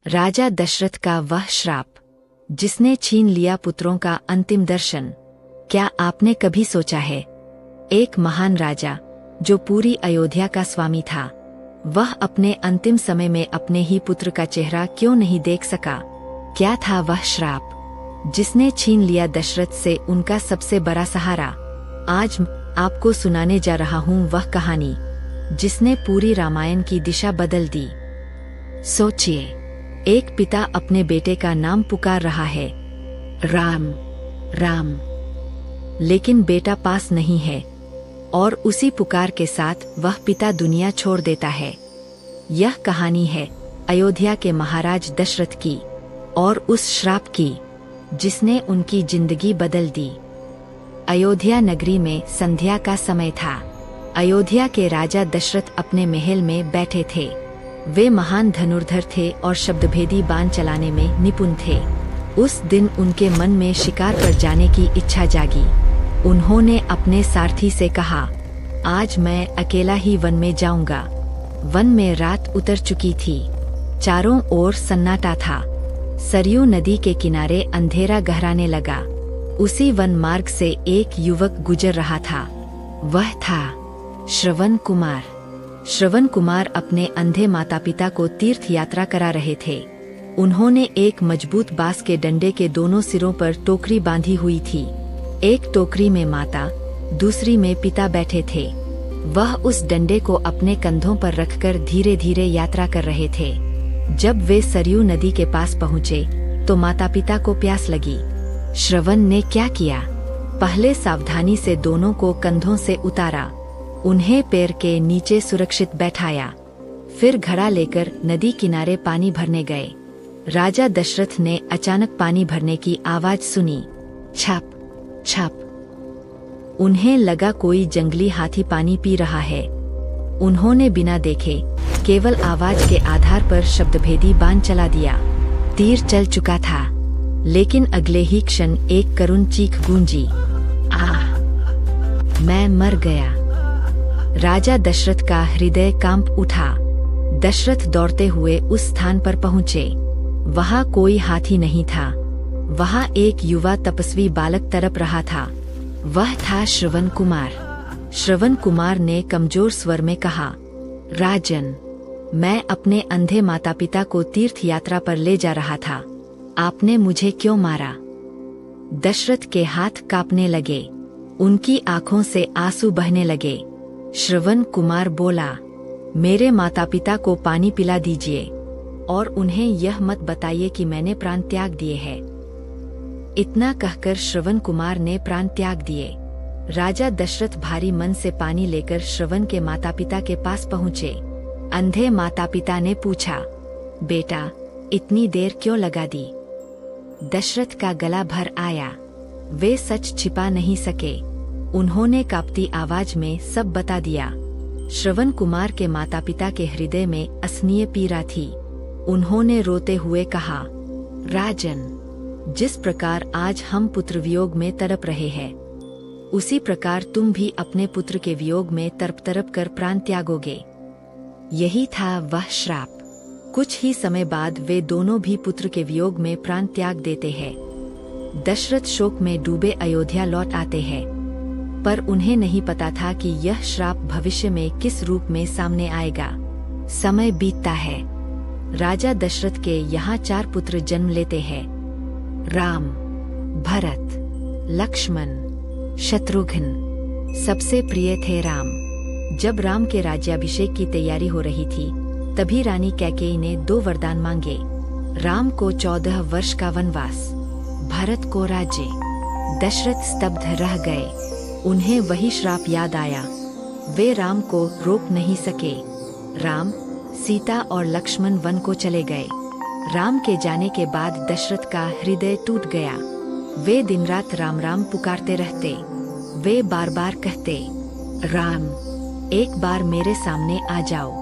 राजा दशरथ का वह श्राप जिसने छीन लिया पुत्रों का अंतिम दर्शन। क्या आपने कभी सोचा है, एक महान राजा जो पूरी अयोध्या का स्वामी था, वह अपने अंतिम समय में अपने ही पुत्र का चेहरा क्यों नहीं देख सका? क्या था वह श्राप जिसने छीन लिया दशरथ से उनका सबसे बड़ा सहारा? आज आपको सुनाने जा रहा हूँ वह कहानी जिसने पूरी रामायण की दिशा बदल दी। सोचिए, एक पिता अपने बेटे का नाम पुकार रहा है, राम राम, लेकिन बेटा पास नहीं है और उसी पुकार के साथ वह पिता दुनिया छोड़ देता है। यह कहानी है अयोध्या के महाराज दशरथ की और उस श्राप की जिसने उनकी जिंदगी बदल दी। अयोध्या नगरी में संध्या का समय था। अयोध्या के राजा दशरथ अपने महल में बैठे थे। वे महान धनुर्धर थे और शब्दभेदी बाण चलाने में निपुण थे। उस दिन उनके मन में शिकार पर जाने की इच्छा जागी। उन्होंने अपने सारथी से कहा, आज मैं अकेला ही वन में जाऊंगा। वन में रात उतर चुकी थी, चारों ओर सन्नाटा था। सरयू नदी के किनारे अंधेरा गहराने लगा। उसी वन मार्ग से एक युवक गुजर रहा था। वह था श्रवण कुमार। श्रवण कुमार अपने अंधे माता पिता को तीर्थ यात्रा करा रहे थे। उन्होंने एक मजबूत बांस के डंडे के दोनों सिरों पर टोकरी बांधी हुई थी। एक टोकरी में माता, दूसरी में पिता बैठे थे। वह उस डंडे को अपने कंधों पर रखकर धीरे धीरे यात्रा कर रहे थे। जब वे सरयू नदी के पास पहुँचे तो माता पिता को प्यास लगी। श्रवण ने क्या किया? पहले सावधानी से दोनों को कंधों से उतारा, उन्हें पैर के नीचे सुरक्षित बैठाया। फिर घड़ा लेकर नदी किनारे पानी भरने गए। राजा दशरथ ने अचानक पानी भरने की आवाज सुनी, छप छप। उन्हें लगा कोई जंगली हाथी पानी पी रहा है। उन्होंने बिना देखे केवल आवाज के आधार पर शब्दभेदी बाण चला दिया। तीर चल चुका था, लेकिन अगले ही क्षण एक करुण चीख गूंजी, आह! मैं मर गया। राजा दशरथ का हृदय कांप उठा। दशरथ दौड़ते हुए उस स्थान पर पहुँचे। वहाँ कोई हाथी नहीं था। वहाँ एक युवा तपस्वी बालक तड़प रहा था। वह था श्रवण कुमार। श्रवण कुमार ने कमजोर स्वर में कहा, राजन, मैं अपने अंधे माता पिता को तीर्थ यात्रा पर ले जा रहा था। आपने मुझे क्यों मारा? दशरथ के हाथ कांपने लगे। उनकी आंखों से आंसू बहने लगे। श्रवण कुमार बोला, मेरे माता पिता को पानी पिला दीजिए और उन्हें यह मत बताइए कि मैंने प्राण त्याग दिए हैं। इतना कहकर श्रवण कुमार ने प्राण त्याग दिए। राजा दशरथ भारी मन से पानी लेकर श्रवण के माता पिता के पास पहुँचे। अंधे माता पिता ने पूछा, बेटा, इतनी देर क्यों लगा दी? दशरथ का गला भर आया। वे सच छिपा नहीं सके। उन्होंने कांपती आवाज में सब बता दिया। श्रवण कुमार के माता पिता के हृदय में असहनीय पीड़ा थी। उन्होंने रोते हुए कहा, राजन, जिस प्रकार आज हम पुत्र वियोग में तड़प रहे हैं, उसी प्रकार तुम भी अपने पुत्र के वियोग में तड़प कर प्राण त्यागोगे। यही था वह श्राप। कुछ ही समय बाद वे दोनों भी पुत्र के वियोग में प्राण त्याग देते हैं। दशरथ शोक में डूबे अयोध्या लौट आते हैं, पर उन्हें नहीं पता था कि यह श्राप भविष्य में किस रूप में सामने आएगा। समय बीतता है। राजा दशरथ के यहाँ 4 पुत्र जन्म लेते हैं, राम, भरत, लक्ष्मण, शत्रुघ्न। सबसे प्रिय थे राम। जब राम के राज्याभिषेक की तैयारी हो रही थी, तभी रानी कैकेयी ने 2 वरदान मांगे। राम को 14 वर्ष का वनवास, भरत को राज्य। दशरथ स्तब्ध रह गए। उन्हें वही श्राप याद आया। वे राम को रोक नहीं सके। राम, सीता और लक्ष्मण वन को चले गए। राम के जाने के बाद दशरथ का हृदय टूट गया। वे दिन रात राम राम पुकारते रहते। वे बार बार कहते, राम, एक बार मेरे सामने आ जाओ।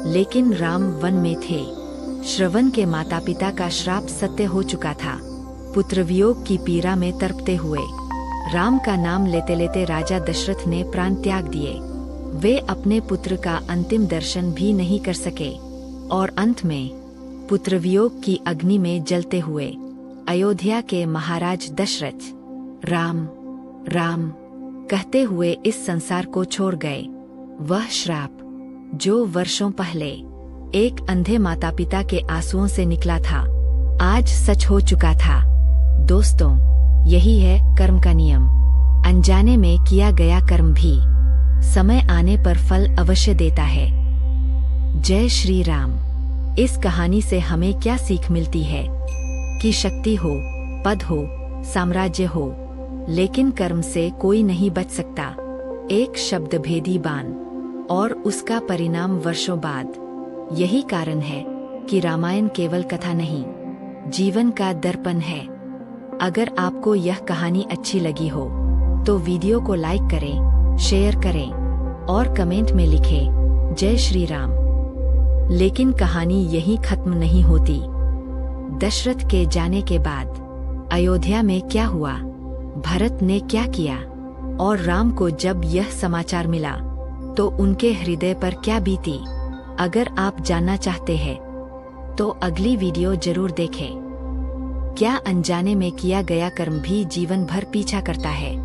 लेकिन राम वन में थे। श्रवण के माता पिता का श्राप सत्य हो चुका था। पुत्र वियोग की पीड़ा में तड़पते हुए राम का नाम लेते लेते राजा दशरथ ने प्राण त्याग दिए। वे अपने पुत्र का अंतिम दर्शन भी नहीं कर सके और अंत में पुत्रवियोग की अग्नि में जलते हुए अयोध्या के महाराज दशरथ राम राम कहते हुए इस संसार को छोड़ गए। वह श्राप जो वर्षों पहले एक अंधे माता पिता के आंसुओं से निकला था, आज सच हो चुका था। दोस्तों, यही है कर्म का नियम। अनजाने में किया गया कर्म भी समय आने पर फल अवश्य देता है। जय श्री राम। इस कहानी से हमें क्या सीख मिलती है कि शक्ति हो, पद हो, साम्राज्य हो, लेकिन कर्म से कोई नहीं बच सकता। एक शब्द भेदी बाण और उसका परिणाम वर्षों बाद। यही कारण है कि रामायण केवल कथा नहीं, जीवन का दर्पण है। अगर आपको यह कहानी अच्छी लगी हो तो वीडियो को लाइक करें, शेयर करें और कमेंट में लिखें जय श्री राम। लेकिन कहानी यहीं खत्म नहीं होती। दशरथ के जाने के बाद अयोध्या में क्या हुआ, भरत ने क्या किया और राम को जब यह समाचार मिला तो उनके हृदय पर क्या बीती, अगर आप जानना चाहते हैं तो अगली वीडियो जरूर देखें। क्या अनजाने में किया गया कर्म भी जीवन भर पीछा करता है?